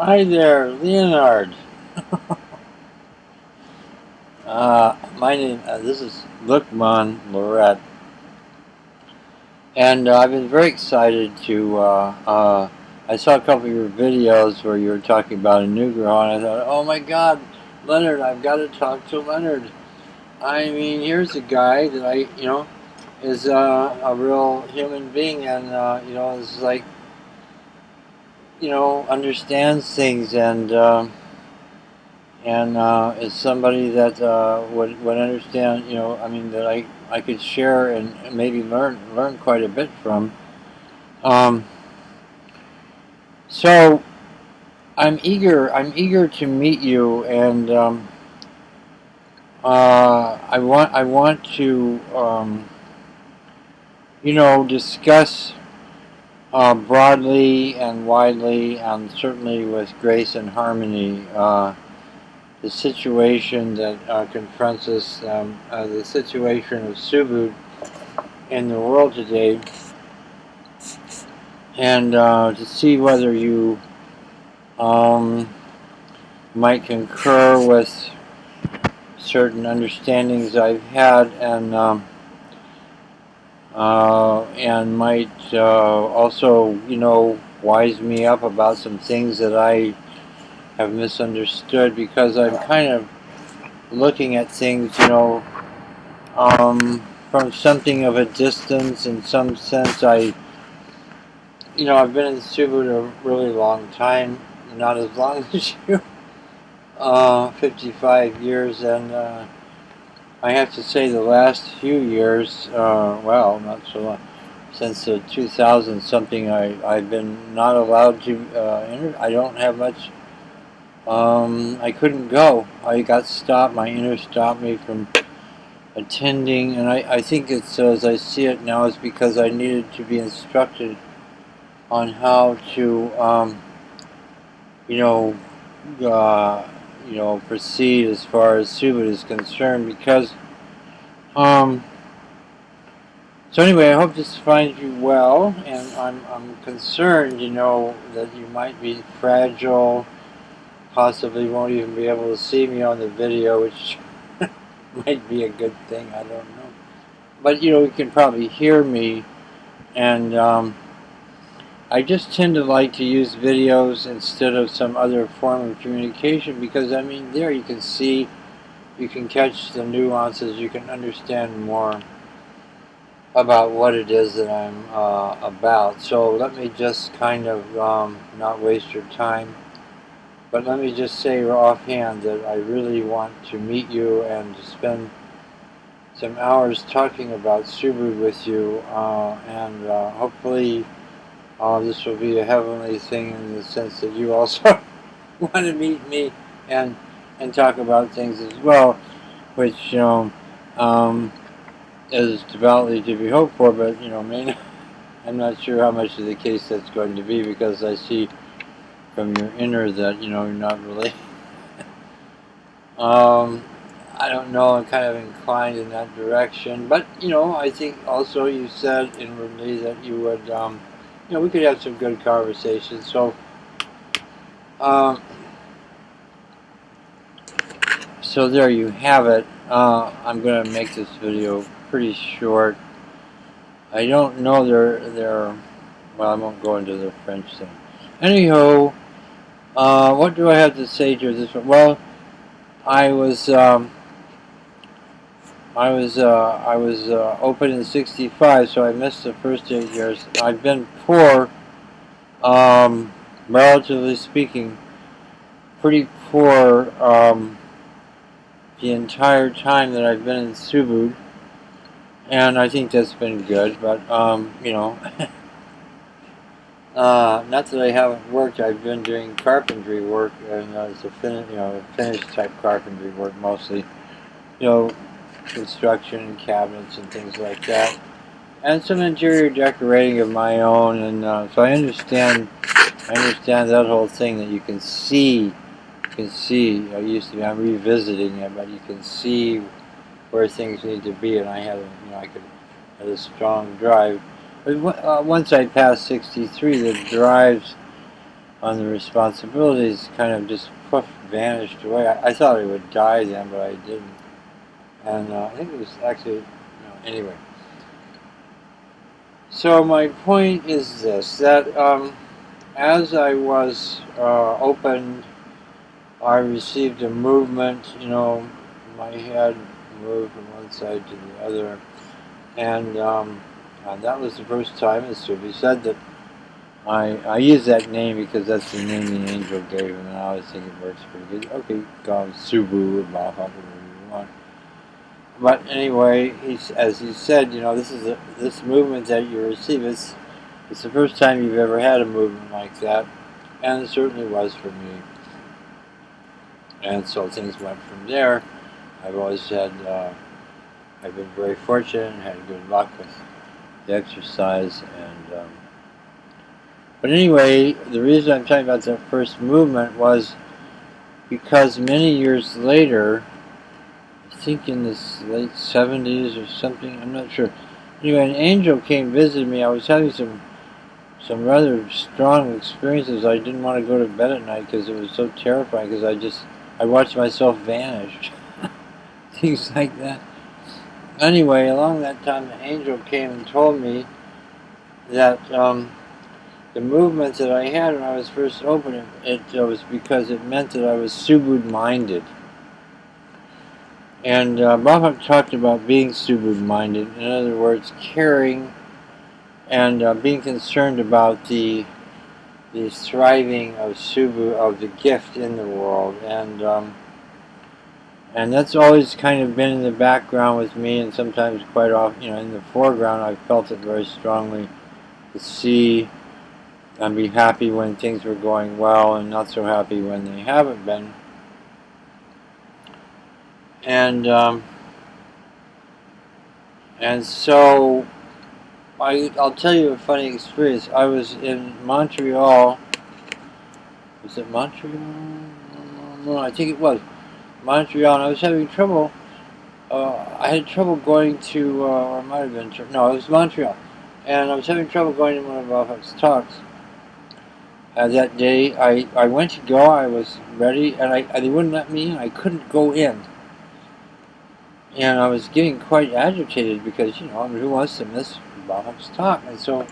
Hi there, Leonard. My name, this is Lookman Lorette, and I've been very excited to. I saw a couple of your videos where you were talking about a new girl, and I thought, oh my God, Leonard, I've got to talk to Leonard. I mean, here's a guy that is a real human being, and is like, understands things and is somebody that would understand. I mean, that I could share and maybe learn quite a bit from. Um, so I'm eager to meet you, and I want to discuss broadly and widely, and certainly with grace and harmony. The situation that confronts us, the situation of Subud in the world today, and to see whether you um, might concur with certain understandings I've had, and might also, wise me up about some things that I have misunderstood, because I'm kind of looking at things, from something of a distance. In some sense, I've been in Subaru a really long time, not as long as you, 55 years, and I have to say the last few years, well, not so long, since 2000 something, I've been not allowed to, I don't have much, I couldn't go. I got stopped, my inner stopped me from attending, and I think it's, as I see it now, is because I needed to be instructed on how to, you know, uh, proceed as far as Subud is concerned. Because, um, so anyway, I hope this finds you well, and I'm concerned, that you might be fragile, possibly won't even be able to see me on the video, which might be a good thing. I don't know, but you can probably hear me, and I just tend to like to use videos instead of some other form of communication, because I mean, there you can see, you can catch the nuances, you can understand more about what it is that I'm about. So let me just kind of not waste your time, but let me just say offhand that I really want to meet you and to spend some hours talking about Subaru with you, and hopefully this will be a heavenly thing, in the sense that you also want to meet me and talk about things as well, which um, is devoutly to be hoped for, but may not, I'm not sure how much of the case that's going to be, because I see from your inner that you're not really. I don't know. I'm kind of inclined in that direction, but I think also you said inwardly that you would. We could have some good conversations. So, um, so there you have it. I'm going to make this video pretty short. I don't know well, I won't go into the French thing. Anyhow, what do I have to say to this one? Well, I was open in '65, so I missed the first 8 years. I've been poor, relatively speaking, pretty poor the entire time that I've been in Subud, and I think that's been good. But not that I haven't worked. I've been doing carpentry work, and it's a finish type carpentry work mostly. Construction and cabinets and things like that, and some interior decorating of my own. And so I understand. That whole thing that you can see. I used to be. I'm revisiting it, but you can see where things need to be. And I had, had a strong drive. But once I passed 63, the drives on the responsibilities kind of just poof, vanished away. I thought I would die then, but I didn't. And I think it was actually, anyway. So my point is this, that as I was opened, I received a movement, my head moved from one side to the other. And that was the first time, as Subi said, that I use that name because that's the name the angel gave him, and I always think it works pretty good. Okay, call him Subu or Baha, whatever you want. But anyway, as he said, this movement that you receive, it's the first time you've ever had a movement like that, and it certainly was for me. And so things went from there. I've always had, I've been very fortunate and had good luck with the exercise. And but anyway, the reason I'm talking about that first movement was because many years later, I think in the late 70s or something, I'm not sure. Anyway, an angel came visit me. I was having some rather strong experiences. I didn't want to go to bed at night because it was so terrifying, because I watched myself vanish. Things like that. Anyway, along that time, the angel came and told me that the movements that I had when I was first opening, it was because it meant that I was subud-minded. And Baba talked about being subud-minded, in other words, caring and being concerned about the thriving of Subu, of the gift in the world. And that's always kind of been in the background with me, and sometimes quite often, in the foreground. I felt it very strongly to see and be happy when things were going well, and not so happy when they haven't been. And so I'll tell you a funny experience. I was in Montreal. Was it Montreal? No, I think it was Montreal, and I was having trouble. I had trouble going to, or it might have been, no, it was Montreal. And I was having trouble going to one of Bob's talks. That day, I went to go, I was ready, and they wouldn't let me in. I couldn't go in. And I was getting quite agitated because, who wants to miss Bob's talk? And so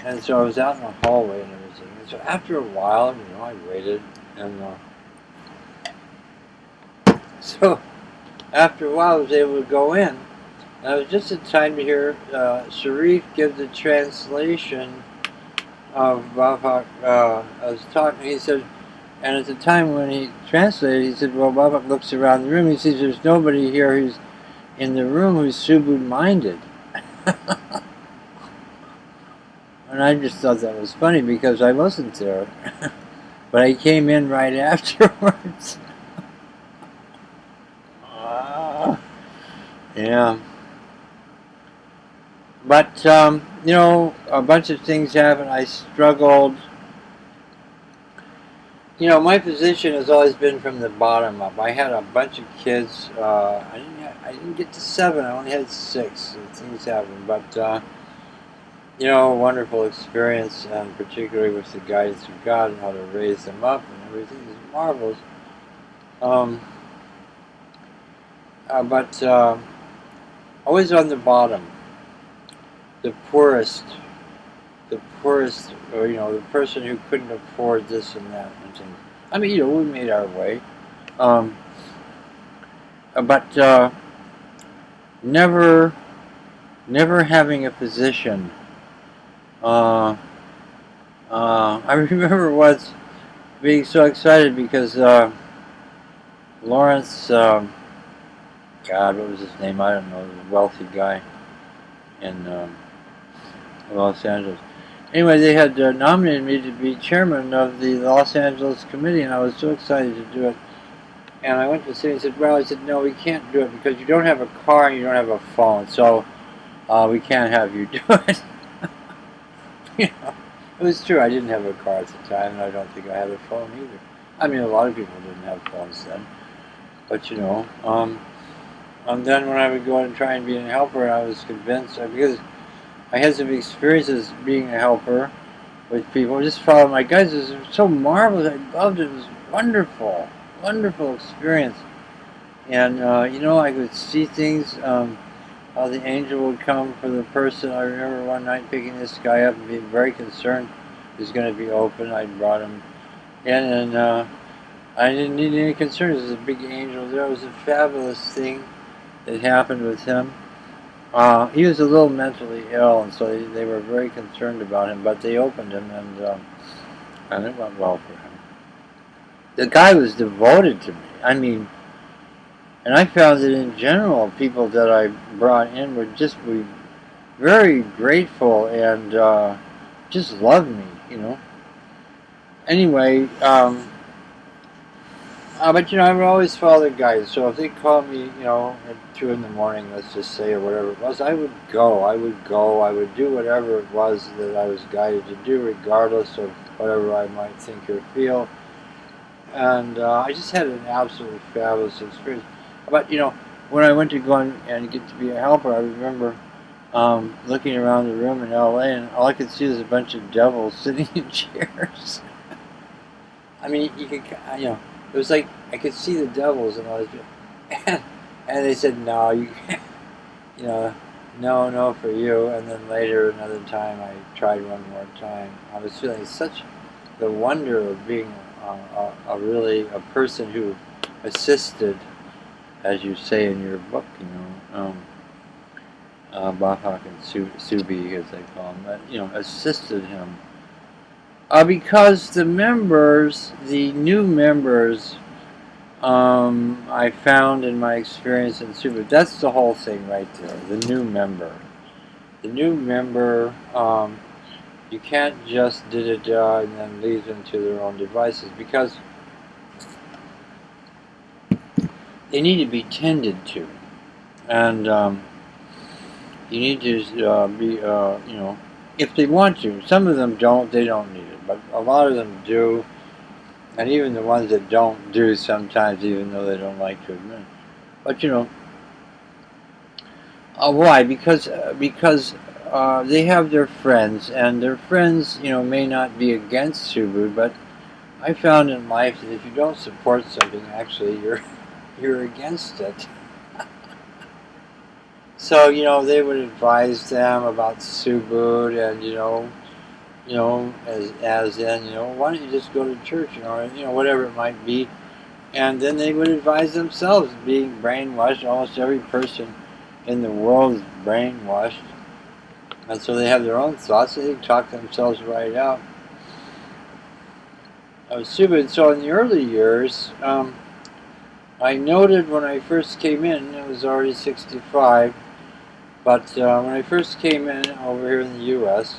I was out in the hallway and everything. And so after a while, I waited, and so after a while I was able to go in. And it was just in time to hear Sharif give the translation of Babak. I was talking, he said, and at the time when he translated, he said, well, Babak looks around the room, he sees there's nobody here who's in the room who's subud-minded. And I just thought that was funny because I wasn't there. But I came in right afterwards. Yeah. But, a bunch of things happened. I struggled. My position has always been from the bottom up. I had a bunch of kids. I didn't get to 7. I only had 6. So things happened. But, wonderful experience, and particularly with the guidance of God and how to raise them up and everything is marvelous. But always on the bottom, the poorest, or the person who couldn't afford this and that and things. I mean, we made our way, but never having a position. I remember once being so excited because Lawrence, God, what was his name? I don't know. He was a wealthy guy in Los Angeles. Anyway, they had nominated me to be chairman of the Los Angeles committee, and I was so excited to do it. And I went to the city and said, well, I said, no, we can't do it because you don't have a car and you don't have a phone, so we can't have you do it. It was true. I didn't have a car at the time, and I don't think I had a phone either. I mean, a lot of people didn't have phones then. But, and then when I would go and try and be a helper, I was convinced, because I had some experiences being a helper, with people. Just follow my guides. It was so marvelous. I loved it. It was wonderful, wonderful experience. And I could see things. How the angel would come for the person. I remember one night picking this guy up and being very concerned he was going to be open. I brought him in, and I didn't need any concern. There was a big angel there. It was a fabulous thing that happened with him. He was a little mentally ill, and so they were very concerned about him, but they opened him, and it went well for him. The guy was devoted to me. I mean, and I found that in general, people that I brought in would just be very grateful and just loved me. Anyway, but I would always follow the guides. So if they called me, at 2 in the morning, let's just say, or whatever it was, I would go. I would do whatever it was that I was guided to do, regardless of whatever I might think or feel. And I just had an absolutely fabulous experience. But when I went to go and get to be a helper, I remember looking around the room in LA, and all I could see was a bunch of devils sitting in chairs. I mean, you could, it was like I could see the devils, and I was, and they said, no, you can't, no for you. And then later, another time, I tried one more time. I was feeling such the wonder of being a person who assisted, as you say in your book, Bafak and Subi, as they call him, that, assisted him. Because the new members, I found in my experience in Subi, that's the whole thing right there, the new member. The new member, you can't just da-da-da and then leave them to their own devices, because they need to be tended to. And you need to be, if they want to. Some of them don't, they don't need it. But a lot of them do. And even the ones that don't do sometimes, even though they don't like to admit it. But, why? Because they have their friends. And their friends, may not be against Subu. But I found in life that if you don't support something, actually, you're against it. So, they would advise them about Subud and, as in, why don't you just go to church, or, whatever it might be. And then they would advise themselves, being brainwashed. Almost every person in the world is brainwashed. And so they have their own thoughts, so they talk themselves right out. Subud. So in the early years, I noted when I first came in, I was already 65, but when I first came in over here in the U.S.,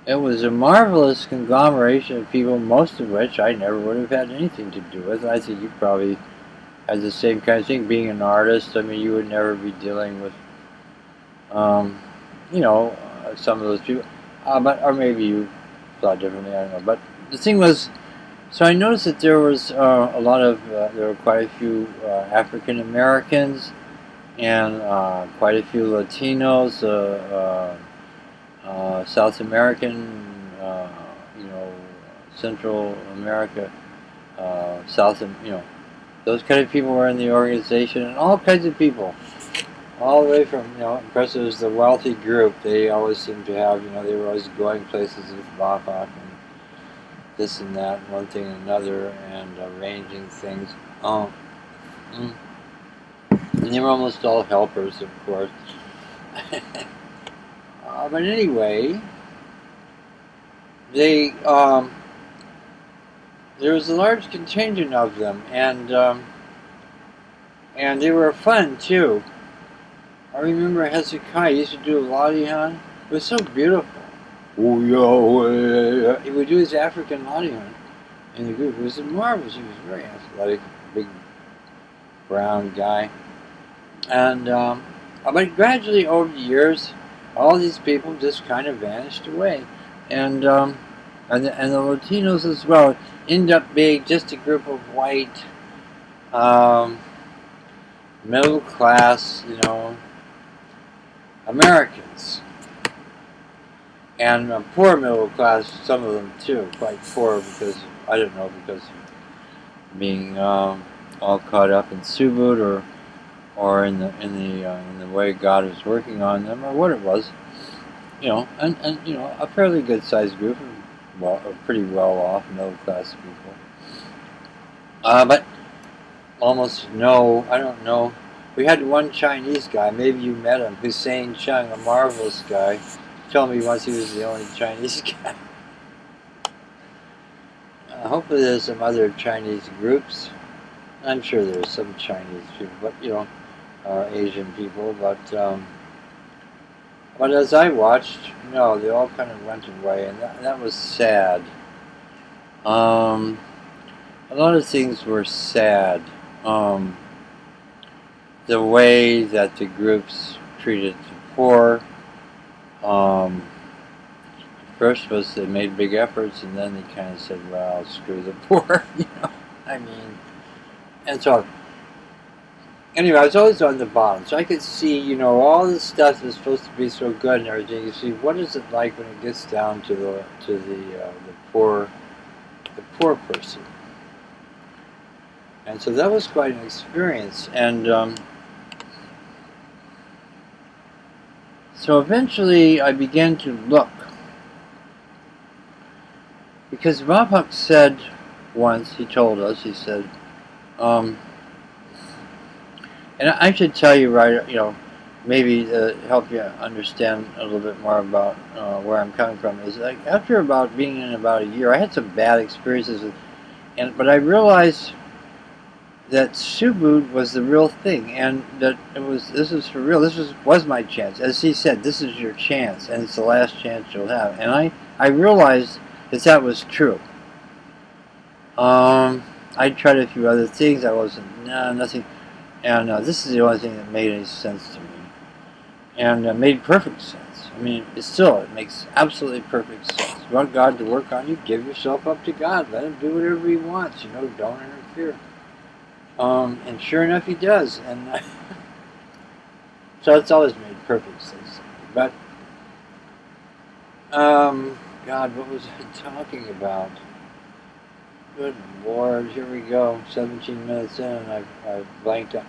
it was a marvelous conglomeration of people, most of which I never would have had anything to do with. I think you probably had the same kind of thing. Being an artist, I mean, you would never be dealing with, some of those people. Or maybe you thought differently, I don't know. But the thing was, so I noticed that there was there were quite a few African Americans and quite a few Latinos, South American, Central America, those kind of people were in the organization, and all kinds of people, all the way from, of course it was the wealthy group. They always seemed to have, they were always going places with Bafak and this and that, and one thing and another, and arranging things. And they were almost all helpers, of course. But anyway, there was a large contingent of them, and they were fun too. I remember Hezekiah used to do a Ladihan. It was so beautiful. Oh yeah, he would do his African Ladihan in the group. It was marvelous. He was very athletic, big brown guy, and but gradually over the years, all these people just kind of vanished away, and the Latinos as well end up being just a group of white, middle class, Americans. and poor middle class, some of them too, quite poor because, I don't know, because being all caught up in Subud or in the way God was working on them or what it was, and a fairly good sized group of pretty well off middle class people. But almost no, I don't know. We had one Chinese guy, maybe you met him, Hussein Chung, a marvelous guy. He told me once he was the only Chinese guy. Hopefully there's some other Chinese groups. I'm sure there's some Chinese people, but Asian people. But as I watched, no, they all kind of went away, and that was sad. A lot of things were sad. The way that the groups treated the poor. First was they made big efforts, and then they kind of said, "Well, screw the poor," I mean, and so anyway, I was always on the bottom, so I could see, all this stuff is supposed to be so good and everything. You see, what is it like when it gets down to the poor person? And so that was quite an experience, and so eventually I began to look, because Rabhak said once, he told us, he said, and I should tell you maybe to help you understand a little bit more about where I'm coming from, is like after about being in about a year, I had some bad experiences, but I realized that Subud was the real thing, and that this is for real. This was my chance. As he said, this is your chance, and it's the last chance you'll have. And I realized that was true. I tried a few other things. I wasn't, nothing. And this is the only thing that made any sense to me. And made perfect sense. I mean, it makes absolutely perfect sense. You want God to work on you, give yourself up to God. Let Him do whatever He wants. Don't interfere. And sure enough, He does. And so it's always made perfect sense. But, God, what was I talking about? Good Lord, here we go. 17 minutes in, and I've blanked out.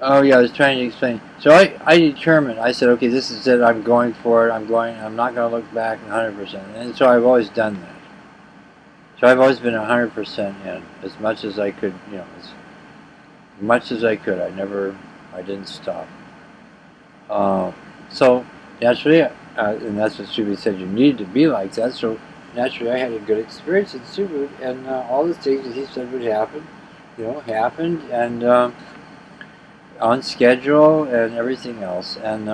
Oh yeah, I was trying to explain. So I determined. I said, okay, this is it. I'm going for it. I'm not going to look back 100%. And so I've always done that. So I've always been 100% in, as much as I could. As much as I could. I didn't stop. So naturally, and that's what Subud said, you need to be like that. So naturally, I had a good experience in Subud, and all the things that he said would happen, happened, and on schedule and everything else. And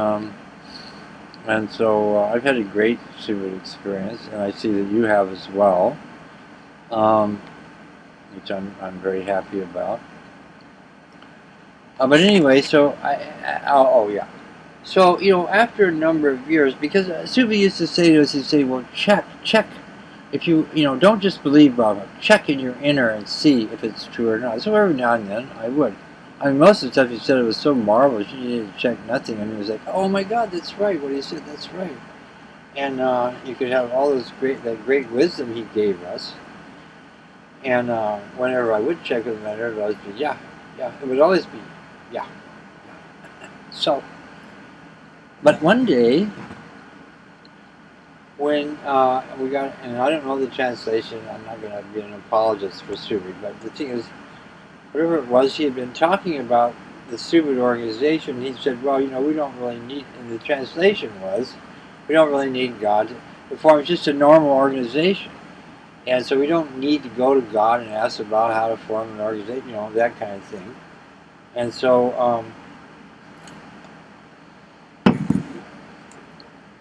so I've had a great Subud experience, and I see that you have as well, which I'm very happy about. But anyway, so oh yeah. So, after a number of years, because Subud used to say to us, he'd say, well, check. If don't just believe Brahma, check in your inner and see if it's true or not. So every now and then, I would. I mean, most of the stuff he said, it was so marvelous, you needed to check nothing. And he was like, oh my God, that's right, what he said, that's right. And you could have all that great wisdom he gave us. And whenever I would check with him, it would always be, yeah. It would always be, yeah. So, but one day, when we got, and I don't know the translation, I'm not going to be an apologist for Subud, but the thing is, whatever it was, he had been talking about the Subud organization. He said, well, we don't really need, and the translation was, we don't really need God to form. It's just a normal organization. And so we don't need to go to God and ask about how to form an organization, that kind of thing. And so,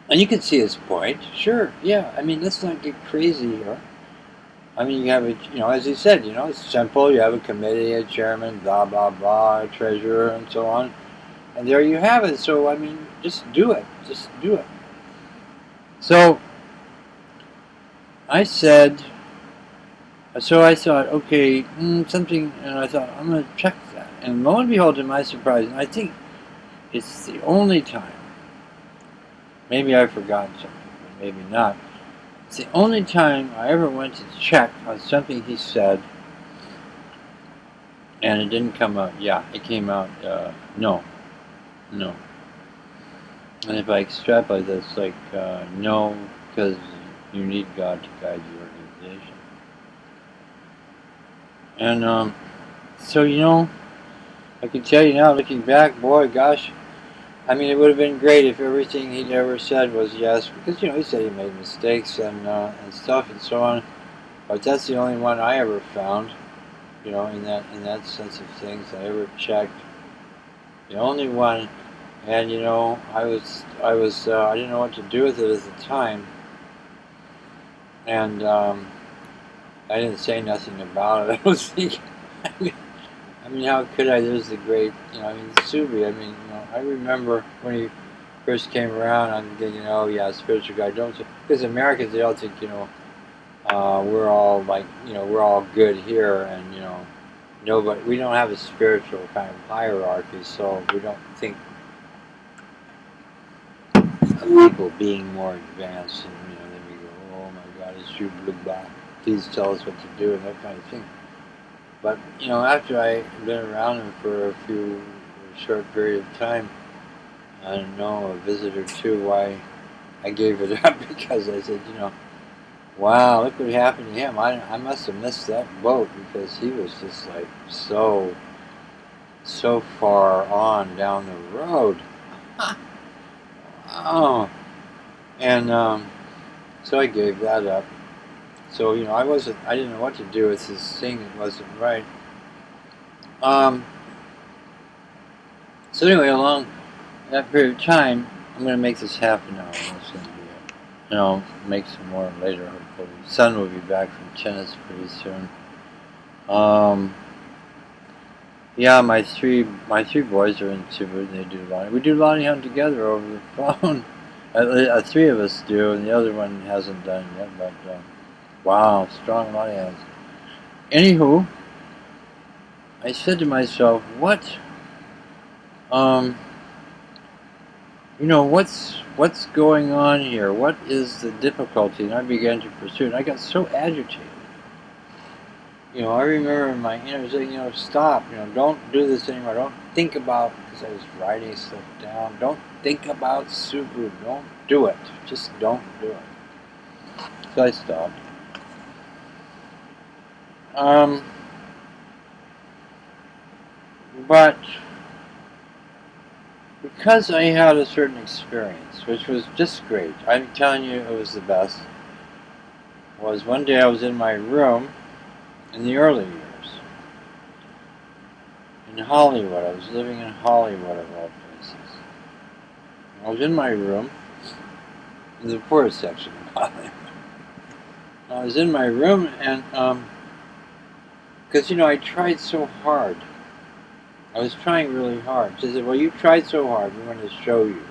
and you can see his point. Sure, yeah. I mean, let's not get crazy here. I mean, you have as he said, it's simple. You have a committee, a chairman, blah, blah, blah, a treasurer, and so on. And there you have it. So, I mean, just do it. Just do it. So, I thought, okay, something, and I thought, I'm going to check that. And lo and behold, to my surprise, and I think It's the only time. Maybe I've forgotten something, but maybe not. It's the only time I ever went to check on something he said, and it didn't come out. Yeah, it came out. No, no. And if I extrapolate this, like no, because you need God to guide your organization. And so I can tell you now, looking back, boy, gosh, I mean, it would have been great if everything he'd ever said was yes, because he said he made mistakes and stuff and so on. But that's the only one I ever found, in that sense of things I ever checked. The only one, and I didn't know what to do with it at the time, and I didn't say nothing about it. I was thinking, I mean, how could I? There's the great, Subi. I mean, I remember when he first came around, I'm thinking, oh yeah, spiritual guy. Don't, because Americans, they all think, we're all like, we're all good here, and nobody. We don't have a spiritual kind of hierarchy, so we don't think of people being more advanced, and then we go, oh my God, it's you, blue black. Please tell us what to do, and that kind of thing. But after I been around him for a short period of time, I don't know, a visit or two, why I gave it up, because I said, wow, look what happened to him. I must have missed that boat, because he was just like so far on down the road. Oh, and so I gave that up. So I didn't know what to do with this thing. It wasn't right. So anyway, along that period of time, I'm going to make this half an hour. That's going to be it. And I'll make some more later, hopefully. Son will be back from tennis pretty soon. Yeah, my three boys are in Cebu. They do Lonnie. We do Lonnie Hunt together over the phone. Three of us do, and the other one hasn't done it yet. But wow, strong Lonnie Hunts. Anywho, I said to myself, what? What's going on here? What is the difficulty? And I began to pursue it. I got so agitated. I remember my inner saying, stop. Don't do this anymore. Don't think about, because I was writing stuff down. Don't think about Subaru. Don't do it. Just don't do it. So I stopped. But because I had a certain experience, which was just great, I'm telling you, it was the best, was one day I was in my room in the early years in Hollywood. I was living in Hollywood, of all places. I was in my room in the poor section of Hollywood. I was in my room, and because I tried so hard. I was trying really hard. She said, well, you tried so hard, we want to show you.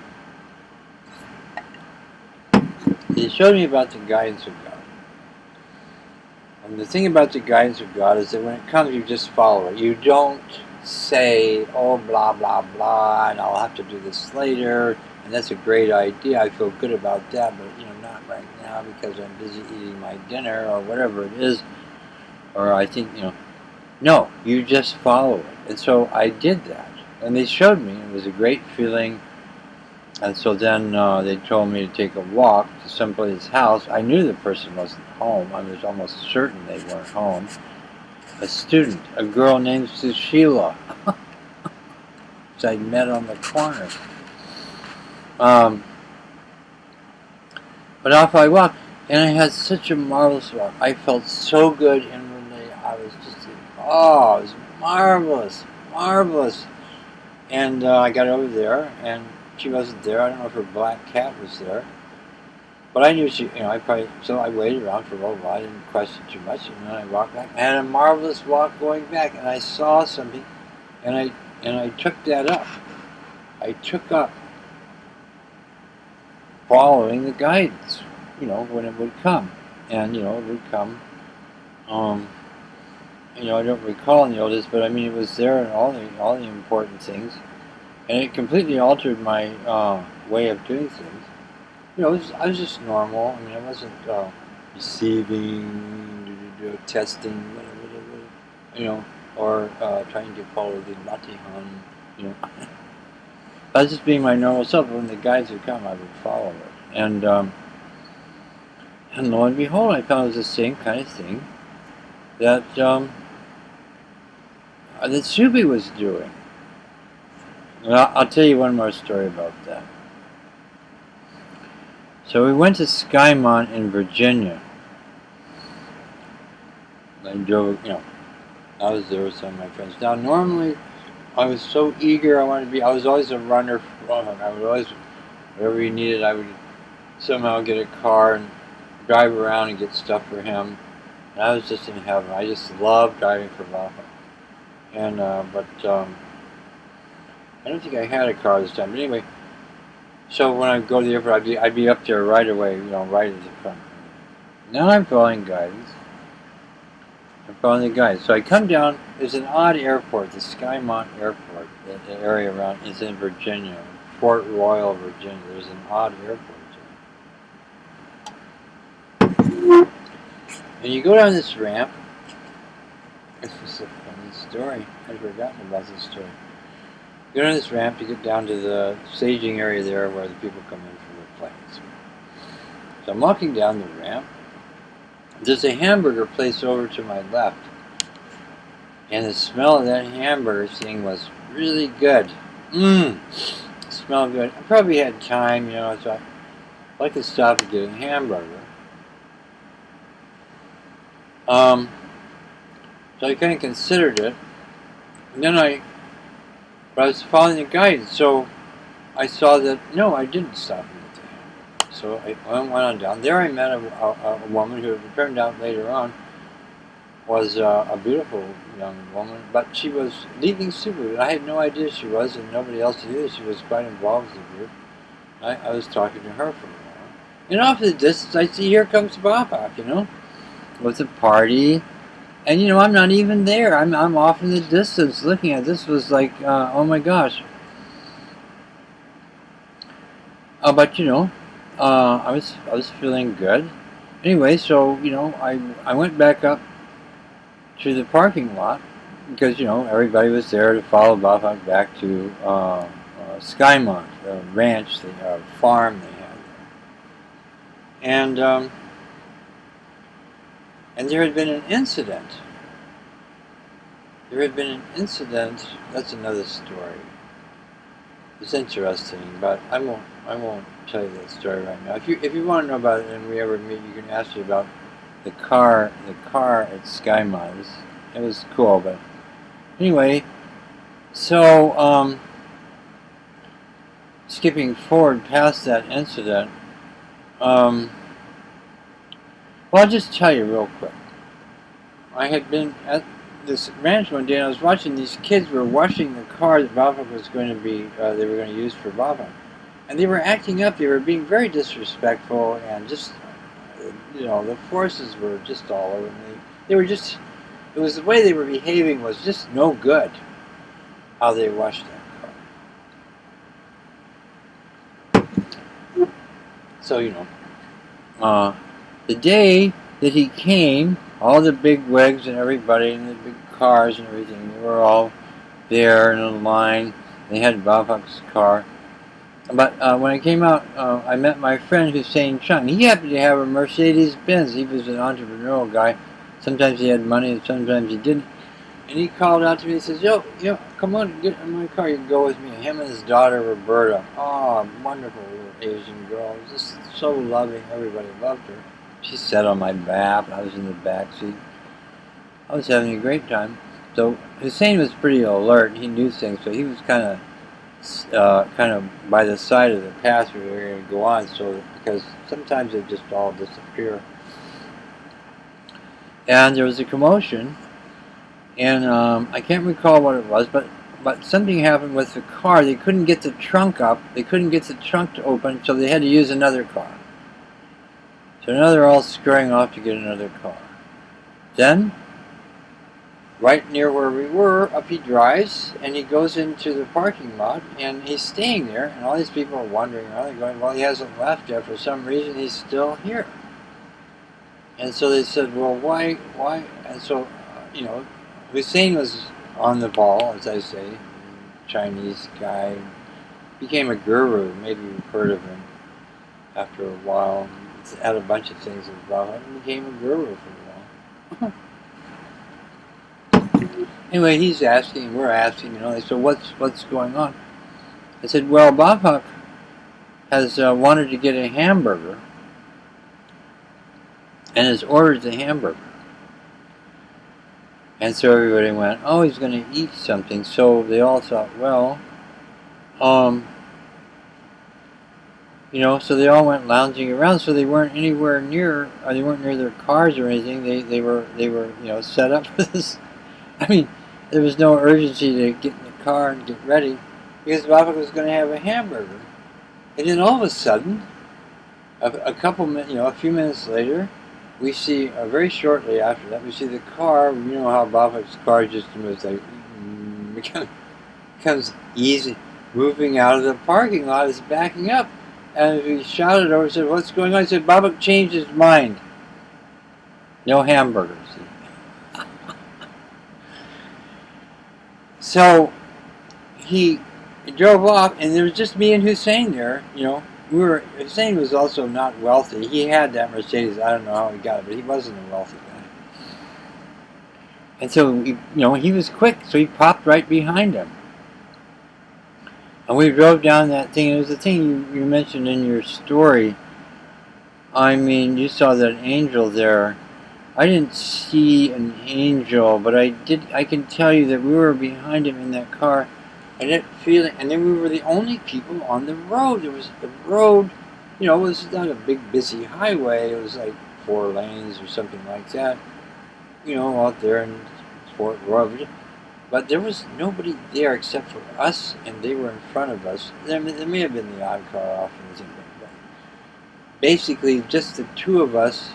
He showed me about the guidance of God. And the thing about the guidance of God is that when it comes, you just follow it. You don't say, oh, blah, blah, blah, and I'll have to do this later, and that's a great idea. I feel good about that, but, not right now because I'm busy eating my dinner or whatever it is. Or I think, no, you just follow it. And so I did that. And they showed me. It was a great feeling. And so then they told me to take a walk to somebody's house. I knew the person wasn't home. I was almost certain they weren't home. A student, a girl named Sushila, which I met on the corner. But off I walked. And I had such a marvelous walk. I felt so good inwardly. I was just, it was marvelous, marveless. And I got over there, and she wasn't there. I don't know if her black cat was there. But I knew she, so I waited around for a little while. I didn't question too much. And then I walked back. I had a marvelous walk going back, and I saw something, and I took that up. I took up following the guidance, when it would come. And, it would come, I don't recall in the oldest, but I mean, it was there and all the important things. and it completely altered my way of doing things. You know, I was just normal. I mean, I wasn't receiving, testing, whatever, you know, or trying to follow the Latihan, you know. I was just being my normal self. When the guides would come, I would follow it. And lo and behold, I found it was the same kind of thing that that Subi was doing. And I'll tell you one more story about that. So we went to Skymont in Virginia. I drove, you know, I was there with some of my friends. Now, normally, I was so eager. I was always a runner for Roman. I would always, whatever he needed, I would somehow get a car and drive around and get stuff for him. And I was just in heaven. I just loved driving for Rafa. And, but I don't think I had a car this time. But anyway, so when I go to the airport, I'd be up there right away, you know, right at the front. Now I'm following guidance. I'm following the guidance. So I come down. There's an odd airport, the Skymont Airport. The area around is in Virginia, Fort Royal, Virginia. There's an odd airport there. And you go down this ramp. This is a funny story. I'd forgotten about this story. You go down this ramp to get down to the staging area there where the people come in for the planes. So I'm walking down the ramp. There's a hamburger place over to my left. And the smell of that hamburger thing was really good. It smelled good. I probably had time, you know, so I'd like to stop and get a hamburger. So I kind of considered it. And then I was following the guidance, so I saw that, no, I didn't stop and get the hamburger. So I went on down. There I met a woman who it turned out later on was a beautiful young woman, but she was leaving Subaru. I had no idea she was, and nobody else did either. She was quite involved with the group. I was talking to her for a while. And off in the distance, I see here comes Bob, you know, with a party. And, you know, I'm not even there. I'm off in the distance looking at this. Was like, oh my gosh. But, you know, I was feeling good. Anyway, so, you know, I went back up to the parking lot because, you know, everybody was there to follow Bob back to Skymont, the ranch, the farm they had there. And there had been an incident. That's another story. It's interesting, but I won't tell you that story right now. If you want to know about it and we ever meet, you can ask me about the car at Skymont. It was cool, but anyway, so skipping forward past that incident, well, I'll just tell you real quick. I had been at this ranch one day and I was watching these kids were washing the car that Baba was going to be, they were going to use for Baba. And they were acting up, they were being very disrespectful and just, you know, the forces were just all over me. They were just, it was the way they were behaving was just no good, how they washed that car. So, you know, the day that he came, all the big wigs and everybody and the big cars and everything, they were all there in a line. They had Bavak's car. But when I came out, I met my friend Hussein Chung. He happened to have a Mercedes-Benz. He was an entrepreneurial guy. Sometimes he had money and sometimes he didn't. And he called out to me and says, yo, come on, get in my car. You can go with me. Him and his daughter, Roberta. Oh, wonderful little Asian girl. Just so loving. Everybody loved her. She sat on my lap. I was in the back seat. I was having a great time. So Hussein was pretty alert. He knew things, so he was kind of by the side of the path we were going to go on. So because sometimes they just all disappear. And there was a commotion, and I can't recall what it was, but something happened with the car. They couldn't get the trunk up. They couldn't get the trunk to open, so they had to use another car. So now they're all scurrying off to get another car. Then right near where we were, up he drives, and he goes into the parking lot, and he's staying there, and all these people are wondering around, they're going, well, he hasn't left yet. For some reason, he's still here. And so they said, well, why? And so, Hussein was on the ball, as I say, Chinese guy, became a guru. Maybe you've heard of him after a while. He's had a bunch of things about him. He became a guru for a while. Anyway, he's asking, we're asking, they said, what's going on? I said, well, Babak has wanted to get a hamburger and has ordered the hamburger. And so everybody went, oh, he's going to eat something. So they all thought, well, so they all went lounging around. So they weren't anywhere near, or they weren't near their cars or anything. They were set up for this. I mean, there was no urgency to get in the car and get ready because Babak was going to have a hamburger. And then all of a sudden, a few minutes later, we see, very shortly after that, we see the car. You know how Babak's car just moves, becomes easy, moving out of the parking lot, is backing up. And we shouted over and said, what's going on? He said, Babak changed his mind. No hamburgers. So he drove off, and there was just me and Hussein there. Hussein was also not wealthy. He had that Mercedes. I don't know how he got it, but he wasn't a wealthy guy. And so, he was quick, so he popped right behind him. And we drove down that thing. It was the thing you mentioned in your story. I mean, you saw that angel there. I didn't see an angel, but I can tell you that we were behind him in that car. I didn't feel it, and then we were the only people on the road. There was the road, it was not a big busy highway. It was like 4 lanes or something like that, out there in Fort Royal. But there was nobody there except for us, and they were in front of us. There may have been the odd car off and something, but basically just the two of us,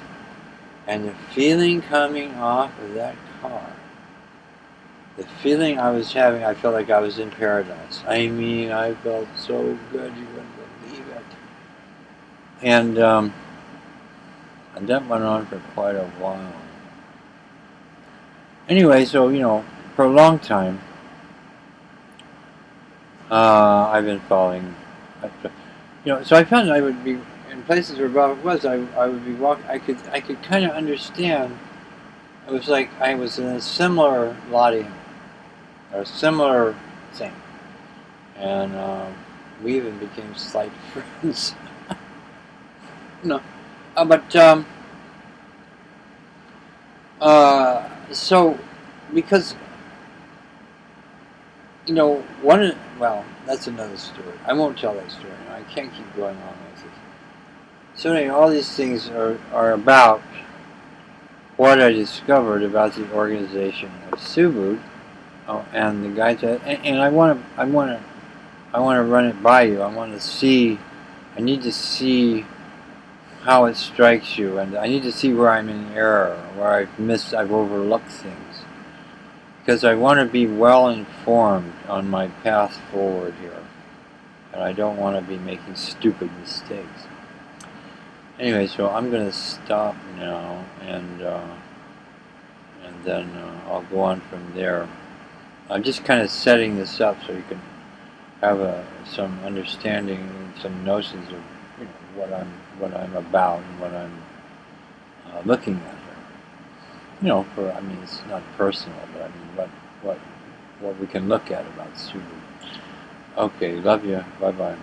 and the feeling coming off of that car. The feeling I was having, I felt like I was in paradise. I mean, I felt so good, you wouldn't believe it. And that went on for quite a while. Anyway, so, for a long time, I've been following. So I found I would be in places where Babak was. I would be walking. I could kind of understand. It was like I was in a similar lottie. Or a similar thing, and we even became slight friends. So because that's another story. I won't tell that story now. I can't keep going on like this. So anyway, all these things are about what I discovered about the organization of Subud. And the guy said, and I want to run it by you. I need to see how it strikes you, and I need to see where I'm in error, where I've overlooked things, because I want to be well informed on my path forward here, and I don't want to be making stupid mistakes. Anyway, so I'm going to stop now, and then I'll go on from there. I'm just kind of setting this up so you can have some understanding and some notions of what I'm about and what I'm looking at here. It's not personal, but I mean what we can look at about Subu. Okay, love you. Bye bye.